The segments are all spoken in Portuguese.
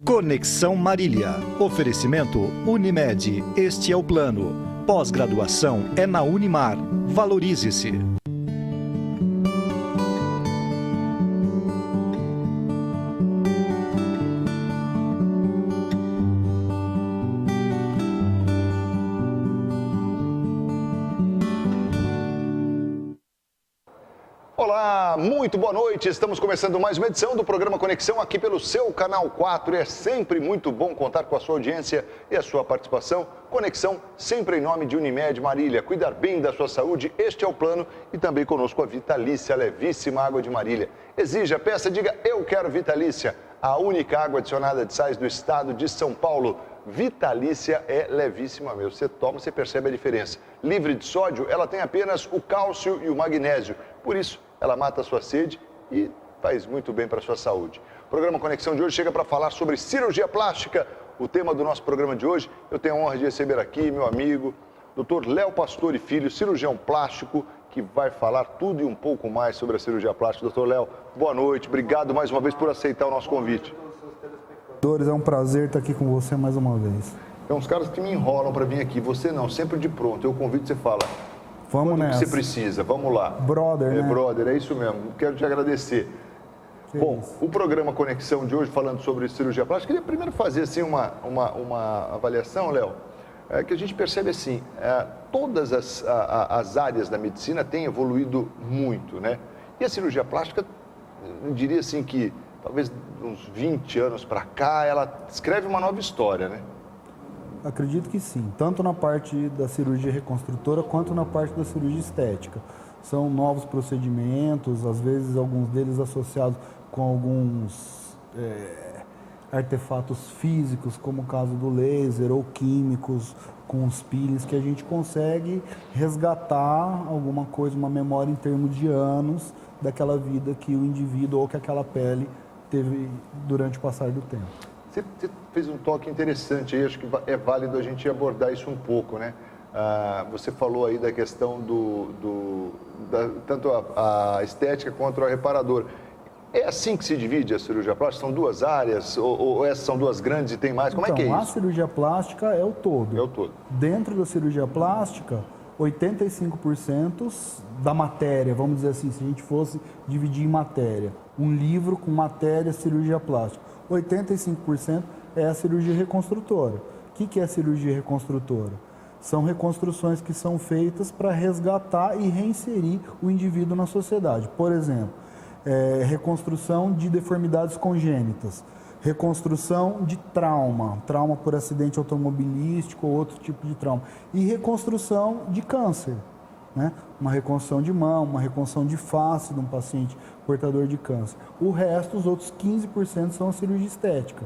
Conexão Marília. Oferecimento Unimed. Este é o plano. Pós-graduação é na Unimar. Valorize-se. Olá, muito boa noite. Estamos começando mais uma edição do programa Conexão aqui pelo seu Canal 4. É sempre muito bom contar com a sua audiência e a sua participação. Conexão sempre em nome de Unimed Marília. Cuidar bem da sua saúde, este é o plano. E também conosco a Vitalícia, a levíssima água de Marília. Exija, peça, diga eu quero Vitalícia. A única água adicionada de sais do estado de São Paulo. Vitalícia é levíssima mesmo. Você toma, você percebe a diferença. Livre de sódio, ela tem apenas o cálcio e o magnésio. Por isso, ela mata a sua sede e faz muito bem para a sua saúde. O programa Conexão de hoje chega para falar sobre cirurgia plástica. O tema do nosso programa de hoje, eu tenho a honra de receber aqui meu amigo, Dr. Léo Pastore Filho, cirurgião plástico, que vai falar tudo e um pouco mais sobre a cirurgia plástica. Dr. Léo, boa noite. Obrigado mais uma vez por aceitar o nosso convite. É um prazer estar aqui com você mais uma vez. Tem uns caras que me enrolam para vir aqui. Você não, sempre de pronto. Eu convido, você fala. Vamos nessa. Você precisa, vamos lá. Brother, né? Brother, é isso mesmo. Quero te agradecer. Bom, o programa Conexão de hoje, falando sobre cirurgia plástica, queria primeiro fazer assim, uma avaliação, Léo, que a gente percebe assim, todas as áreas da medicina têm evoluído muito, né? E a cirurgia plástica, eu diria assim que talvez uns 20 anos para cá, ela escreve uma nova história, né? Acredito que sim, tanto na parte da cirurgia reconstrutora quanto na parte da cirurgia estética. São novos procedimentos, às vezes alguns deles associados com alguns artefatos físicos, como o caso do laser, ou químicos, com os peelings, que a gente consegue resgatar alguma coisa, uma memória em termos de anos daquela vida que o indivíduo ou que aquela pele teve durante o passar do tempo. Você fez um toque interessante aí, acho que é válido a gente abordar isso um pouco, né? Você falou aí da questão tanto a estética quanto a reparador. É assim que se divide a cirurgia plástica? São duas áreas? Ou essas são duas grandes e tem mais? Como é que é isso? A cirurgia plástica é o todo. É o todo. Dentro da cirurgia plástica, 85% da matéria, vamos dizer assim, se a gente fosse dividir em matéria, um livro com matéria cirurgia plástica, 85% é a cirurgia reconstrutora. O que é a cirurgia reconstrutora? São reconstruções que são feitas para resgatar e reinserir o indivíduo na sociedade. Por exemplo, reconstrução de deformidades congênitas, reconstrução de trauma por acidente automobilístico ou outro tipo de trauma, e reconstrução de câncer, né? Uma reconstrução de mão, uma reconstrução de face de um paciente portador de câncer. O resto, os outros 15%, são a cirurgia estética.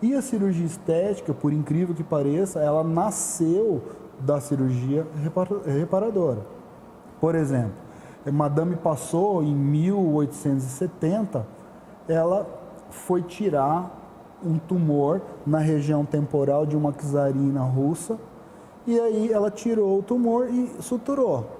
E a cirurgia estética, por incrível que pareça, ela nasceu da cirurgia reparadora. Por exemplo, Madame Passot, em 1870, ela foi tirar um tumor na região temporal de uma czarina russa, e aí ela tirou o tumor e suturou.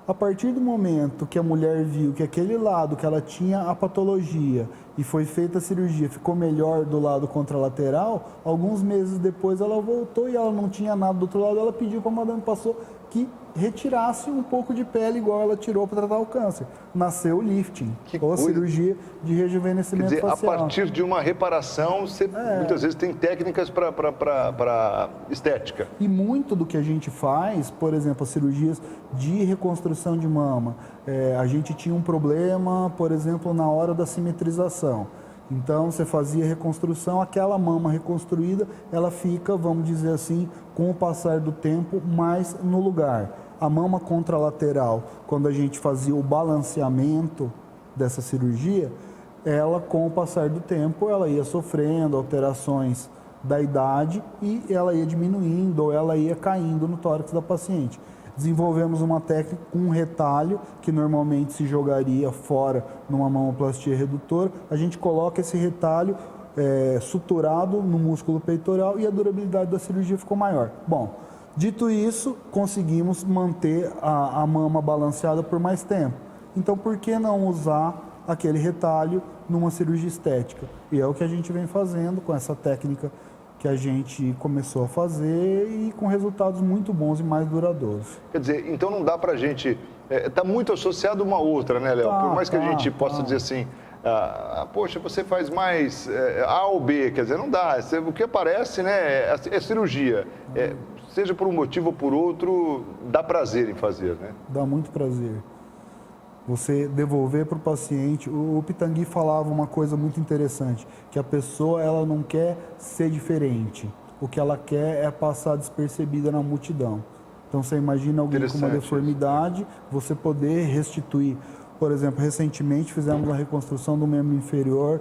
A partir do momento que a mulher viu que aquele lado que ela tinha a patologia e foi feita a cirurgia ficou melhor do lado contralateral, alguns meses depois ela voltou e ela não tinha nada do outro lado, ela pediu para a Madame Passot que retirasse um pouco de pele igual ela tirou para tratar o câncer. Nasceu o lifting, ou a cirurgia de rejuvenescimento facial. Quer dizer, a partir de uma reparação, você muitas vezes tem técnicas para estética. E muito do que a gente faz, por exemplo, as cirurgias de reconstrução de mama, a gente tinha um problema, por exemplo, na hora da simetrização. Então, você fazia reconstrução, aquela mama reconstruída, ela fica, vamos dizer assim, com o passar do tempo, mais no lugar. A mama contralateral, quando a gente fazia o balanceamento dessa cirurgia, ela, com o passar do tempo, ela ia sofrendo alterações da idade e ela ia diminuindo ou ela ia caindo no tórax da paciente. Desenvolvemos uma técnica com um retalho, que normalmente se jogaria fora numa mamoplastia redutora. A gente coloca esse retalho suturado no músculo peitoral e a durabilidade da cirurgia ficou maior. Bom, dito isso, conseguimos manter a mama balanceada por mais tempo. Então, por que não usar aquele retalho numa cirurgia estética. E é o que a gente vem fazendo com essa técnica que a gente começou a fazer e com resultados muito bons e mais duradouros. Quer dizer, então não dá pra gente... Está muito associado uma outra, né, Léo? Por mais que a gente possa dizer assim, poxa, você faz mais A ou B, quer dizer, não dá. O que aparece, né, é cirurgia. Seja por um motivo ou por outro, dá prazer em fazer, né? Dá muito prazer. Você devolver para o paciente. O Pitangui falava uma coisa muito interessante, que a pessoa ela não quer ser diferente. O que ela quer é passar despercebida na multidão. Então você imagina alguém com uma deformidade, você poder restituir. Por exemplo, recentemente fizemos a reconstrução do membro inferior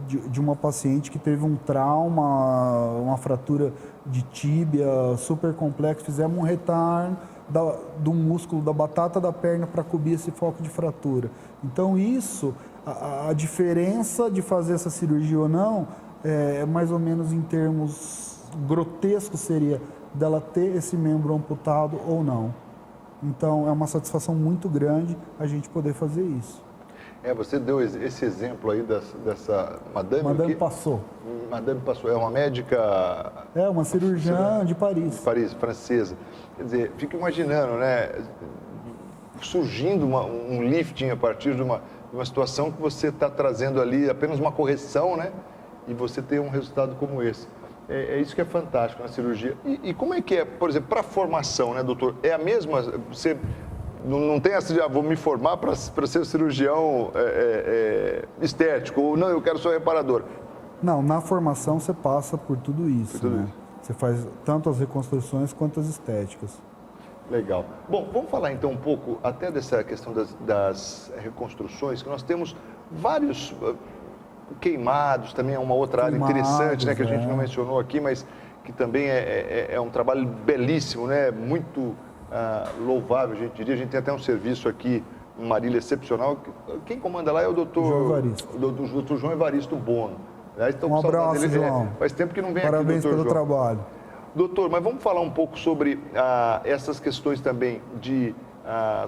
de uma paciente que teve um trauma, uma fratura de tíbia super complexo. Fizemos um retardo do músculo da batata da perna para cobrir esse foco de fratura. Então isso, a diferença de fazer essa cirurgia ou não, é mais ou menos em termos grotescos seria dela ter esse membro amputado ou não. Então é uma satisfação muito grande a gente poder fazer isso. Você deu esse exemplo aí dessa Madame... Madame Passot. Madame Passot, é uma médica... Uma cirurgiã de Paris. De Paris, francesa. Quer dizer, fico imaginando, né, surgindo um lifting a partir de uma situação que você está trazendo ali apenas uma correção, né, e você ter um resultado como esse. É isso que é fantástico na cirurgia. E como é que é, por exemplo, para a formação, né, doutor? É a mesma... Você... Não tem essa de, vou me formar para ser cirurgião estético, ou não, eu quero ser reparador. Não, na formação você passa por tudo isso, né? Você faz tanto as reconstruções quanto as estéticas. Legal. Bom, vamos falar então um pouco até dessa questão das reconstruções, que nós temos vários queimados, também é uma outra área interessante, né, que a gente não mencionou aqui, mas que também é um trabalho belíssimo, né, muito... louvável, a gente diria. A gente tem até um serviço aqui, uma Marília excepcional. Quem comanda lá é o doutor João Evaristo Bono. Um abraço, João. Faz tempo que não vem Parabéns aqui, doutor pelo trabalho. Doutor, mas vamos falar um pouco sobre essas questões também de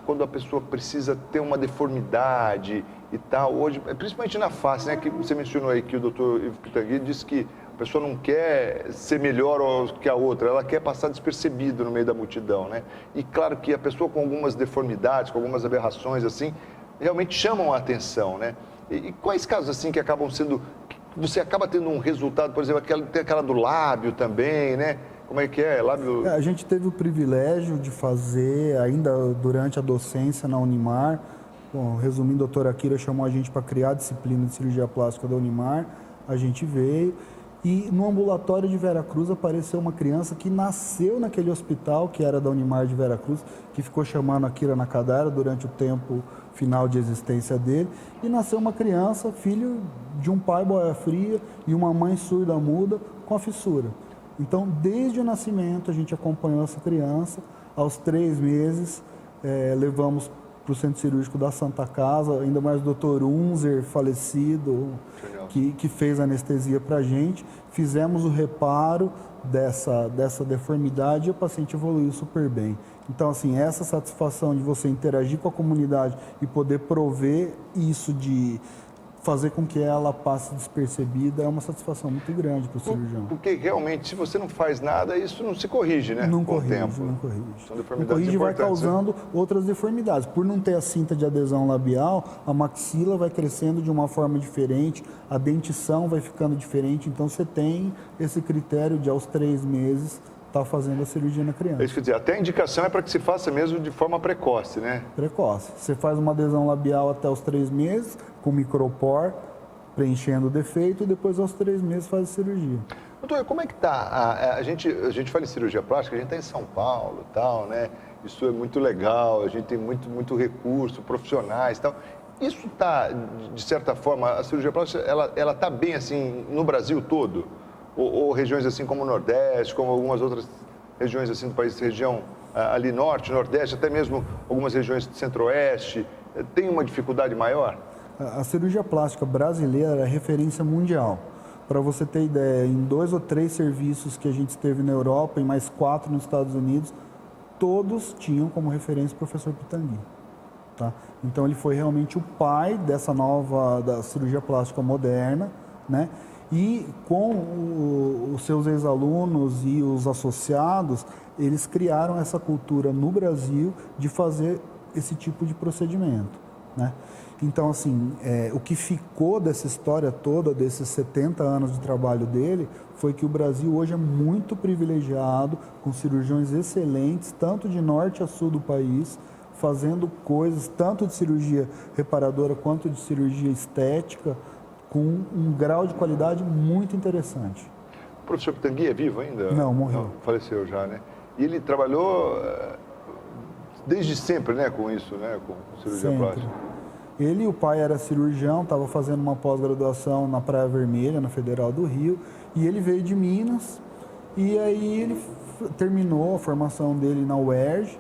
quando a pessoa precisa ter uma deformidade e tal. Hoje, principalmente na face, né, que você mencionou aí que o doutor Ivo Pitangui disse que a pessoa não quer ser melhor que a outra, ela quer passar despercebido no meio da multidão, né? E claro que a pessoa com algumas deformidades, com algumas aberrações, assim, realmente chamam a atenção, né? E quais casos, assim, que acabam sendo... Você acaba tendo um resultado, por exemplo, tem aquela do lábio também, né? Como é que é? Lábio... A gente teve o privilégio de fazer, ainda durante a docência na Unimar, bom, resumindo, a doutora Akira chamou a gente para criar a disciplina de cirurgia plástica da Unimar, a gente veio... E no ambulatório de Veracruz apareceu uma criança que nasceu naquele hospital, que era da Unimar de Veracruz, que ficou chamando Akira Nakadara durante o tempo final de existência dele. E nasceu uma criança, filho de um pai boia fria e uma mãe surda muda com a fissura. Então, desde o nascimento, a gente acompanhou essa criança. Aos 3 meses, levamos para o Centro Cirúrgico da Santa Casa, ainda mais o doutor Unzer, falecido, que fez anestesia para a gente. Fizemos o reparo dessa deformidade e o paciente evoluiu super bem. Então, assim, essa satisfação de você interagir com a comunidade e poder prover isso de fazer com que ela passe despercebida é uma satisfação muito grande para o cirurgião. Porque realmente, se você não faz nada, isso não se corrige, né? Não corrige, não corrige. São Não deformidades corrige e vai importantes, causando outras deformidades. Por não ter a cinta de adesão labial, a maxila vai crescendo de uma forma diferente, a dentição vai ficando diferente, então você tem esse critério de aos 3 meses estar fazendo a cirurgia na criança. É isso que eu dizer, até a indicação é para que se faça mesmo de forma precoce, né? Precoce. Você faz uma adesão labial até os 3 meses, com micropor, preenchendo o defeito, e depois aos 3 meses faz a cirurgia. Doutor, como é que está? A gente fala em cirurgia plástica, a gente está em São Paulo e tal, né? Isso é muito legal, a gente tem muito recurso, profissionais e tal. Isso está, de certa forma, a cirurgia plástica, ela está bem, assim, no Brasil todo? Ou regiões assim como o Nordeste, como algumas outras regiões assim do país, região ali Norte, Nordeste, até mesmo algumas regiões do Centro-Oeste, tem uma dificuldade maior? A cirurgia plástica brasileira é referência mundial. Para você ter ideia, em 2 ou 3 serviços que a gente esteve na Europa e mais 4 nos Estados Unidos, todos tinham como referência o professor Pitangui. Tá? Então ele foi realmente o pai dessa da cirurgia plástica moderna, né? E com os seus ex-alunos e os associados, eles criaram essa cultura no Brasil de fazer esse tipo de procedimento, né? Então, assim, o que ficou dessa história toda, desses 70 anos de trabalho dele, foi que o Brasil hoje é muito privilegiado, com cirurgiões excelentes, tanto de norte a sul do país, fazendo coisas, tanto de cirurgia reparadora quanto de cirurgia estética, com um grau de qualidade muito interessante. O professor Pitangui é vivo ainda? Não, morreu. Não, faleceu já, né? E ele trabalhou desde sempre, né, com isso, né, com cirurgia Sempre. plástica. Ele e o pai era cirurgião, estava fazendo uma pós-graduação na Praia Vermelha, na Federal do Rio, e ele veio de Minas, e aí ele terminou a formação dele na UERJ.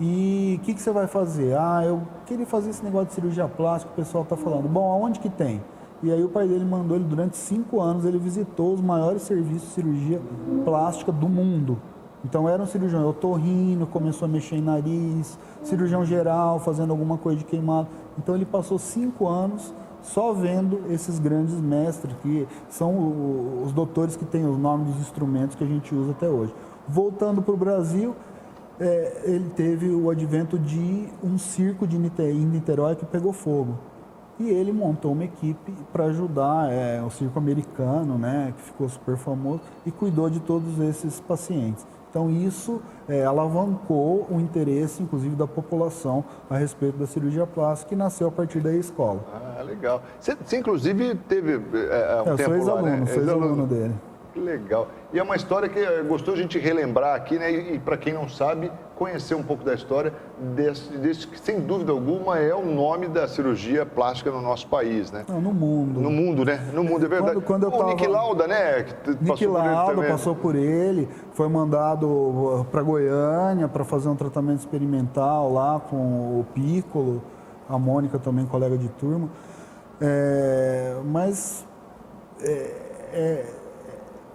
E o que você vai fazer? Eu queria fazer esse negócio de cirurgia plástica, o pessoal está falando. Bom, aonde que tem? E aí o pai dele mandou ele, durante 5 anos, ele visitou os maiores serviços de cirurgia plástica do mundo. Então era um cirurgião otorrino, começou a mexer em nariz, cirurgião geral, fazendo alguma coisa de queimado. Então ele passou 5 anos só vendo esses grandes mestres, que são os doutores que têm os nomes dos instrumentos que a gente usa até hoje. Voltando para o Brasil, ele teve o advento de um circo em Niterói que pegou fogo. E ele montou uma equipe para ajudar, o circo americano, né, que ficou super famoso, e cuidou de todos esses pacientes. Então isso alavancou o interesse, inclusive, da população a respeito da cirurgia plástica, que nasceu a partir da escola. Ah, legal. Você inclusive, teve um tempo sou lá, né? Sou ex-aluno dele. Que legal. E é uma história que é gostoso a gente relembrar aqui, né? E para quem não sabe, conhecer um pouco da história desse que, sem dúvida alguma, é o nome da cirurgia plástica no nosso país, né? Não, no mundo. No mundo, né? No mundo, é verdade. O Niki Lauda, né? Niki Lauda passou por ele, foi mandado para Goiânia para fazer um tratamento experimental lá com o Piccolo, a Mônica também, colega de turma.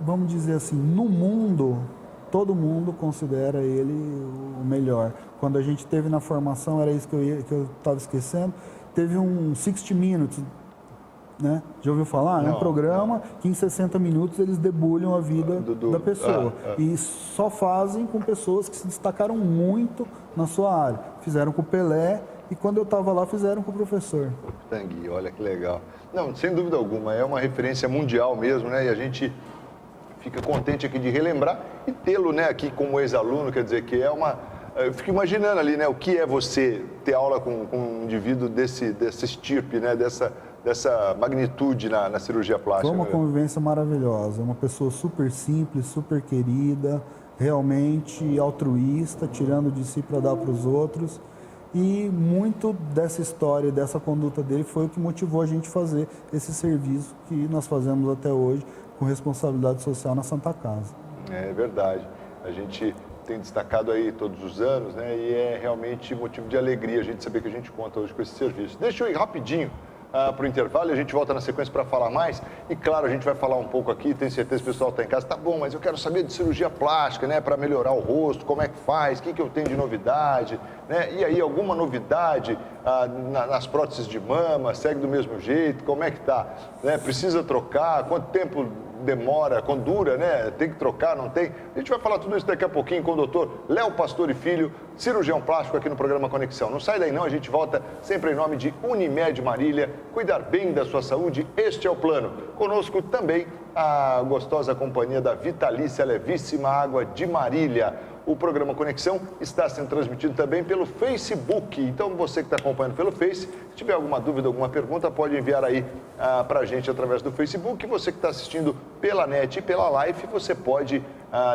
Vamos dizer assim, no mundo, todo mundo considera ele o melhor. Quando a gente teve na formação, era isso que eu estava esquecendo, teve um 60 Minutes, né? Já ouviu falar? É um programa que em 60 minutos eles debulham a vida da pessoa. E só fazem com pessoas que se destacaram muito na sua área. Fizeram com o Pelé e quando eu estava lá, fizeram com o professor. Pitangui, olha que legal. Não, sem dúvida alguma, é uma referência mundial mesmo, né? E a gente fica contente aqui de relembrar e tê-lo, né, aqui como ex-aluno, quer dizer que é uma... Eu fico imaginando ali, né, o que é você ter aula com um indivíduo desse estirpe, né, dessa magnitude na cirurgia plástica. Foi uma convivência maravilhosa, uma pessoa super simples, super querida, realmente altruísta, tirando de si para dar para os outros. E muito dessa história, dessa conduta dele foi o que motivou a gente a fazer esse serviço que nós fazemos até hoje, com responsabilidade social na Santa Casa. É verdade. A gente tem destacado aí todos os anos, né? E é realmente motivo de alegria a gente saber que a gente conta hoje com esse serviço. Deixa eu ir rapidinho para o intervalo e a gente volta na sequência para falar mais. E claro, a gente vai falar um pouco aqui, tenho certeza que o pessoal está em casa. Tá bom, mas eu quero saber de cirurgia plástica, né? Para melhorar o rosto, como é que faz, o que eu tenho de novidade, né? E aí, alguma novidade nas próteses de mama? Segue do mesmo jeito? Como é que tá? Né? Precisa trocar? Quanto tempo demora, quando dura, né? Tem que trocar, não tem? A gente vai falar tudo isso daqui a pouquinho com o doutor Léo Pastor e Filho, cirurgião plástico aqui no programa Conexão. Não sai daí não, a gente volta sempre em nome de Unimed Marília. Cuidar bem da sua saúde, este é o plano. Conosco também a gostosa companhia da Vitalícia Levíssima Água de Marília. O programa Conexão está sendo transmitido também pelo Facebook. Então, você que está acompanhando pelo Face, se tiver alguma dúvida, alguma pergunta, pode enviar aí para a gente através do Facebook. E você que está assistindo pela net e pela live, você pode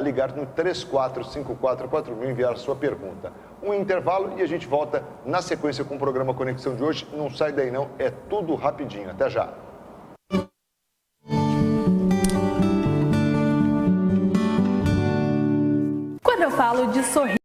ligar no 34544000 e enviar a sua pergunta. Um intervalo e a gente volta na sequência com o programa Conexão de hoje. Não sai daí não, é tudo rapidinho. Até já. Quando eu falo de sorriso,